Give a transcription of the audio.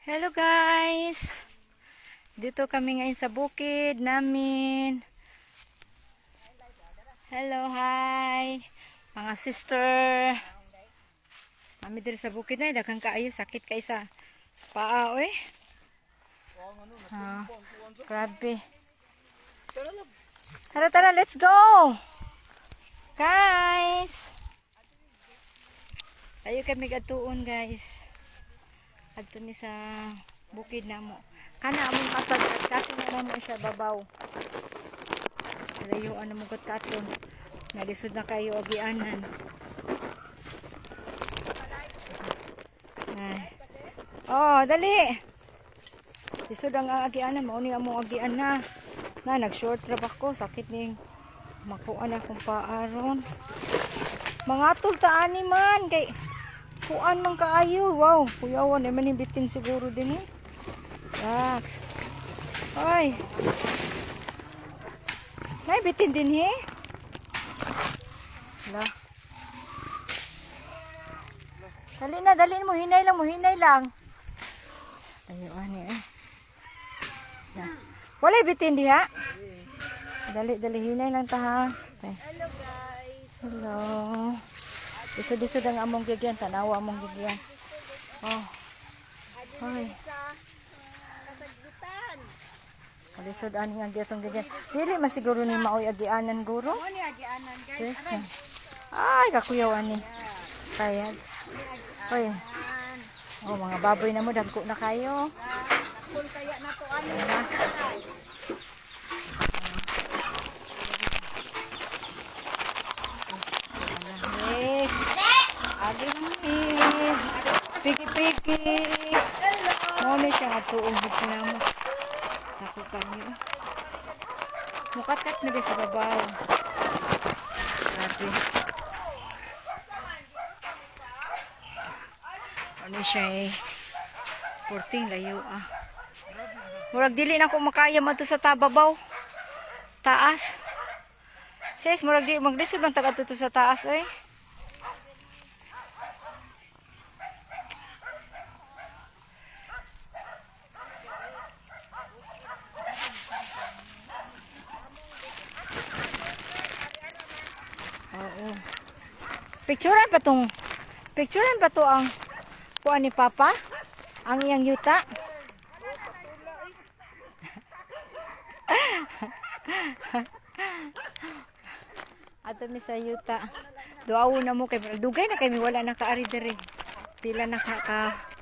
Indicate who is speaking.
Speaker 1: Hello guys! Dito kami ngayon sa bukid namin. Hello, hi! Mga sister. Kami dito sa bukid na, daghang kaayo, sakit kay sa paa, oy. Grabe. Tara, let's go! Guys! Tayo kami gatuon, guys. Adto mi sa bukid namo. Kana among katag at katon na mo siya babaw. Layo ano mo katon. Nalisod na kayo agianan. Ay. Oh, dali. Lisod ang agianan, mao ni among agian na. Nag-short trip ako, sakit ning makuan akong paaron. Mga tultaani man kay kuan man kaayo. Wow, kuyawan ay maning bitin siguro din eh. Relax. Ay. May bitin din eh. Hala. Dali mo, hinay lang. Ayo ani eh. Wala bitin di ha? Dali, hinay lang ta ha. Okay.
Speaker 2: Hello guys.
Speaker 1: Hello. Isod-isod ang among gigyan, tanawa among gigyan. Oh. Hoy.
Speaker 2: Kasagbutan.
Speaker 1: Kalisod ani ang gitong gigyan. Dili masiguro ni maoy agianan guro.
Speaker 2: Mo ni agianan guys.
Speaker 1: Yes. Ay, kakuyaw ani. Kaya. Hoy. Oh, mga baboy na mo dagko na kayo.
Speaker 2: Nakul kaya na to ani.
Speaker 1: Piki-piki. Mo ni siya tuong na mo. Ako kanyo. Mukat-kat na sa babaw. Grabe. Ano siya eh. Porting layo ah. Murag dili na ko makaya man to sa tababaw. Taas. Sis, murag di maglisod lang taga to sa taas oy. Oo. Picturean pa to ang kuan ni Papa, ang iyang yuta. Ato mi sa yuta. Duawo na mo kay dugay na kay mi wala na kaari diri. Pila na ka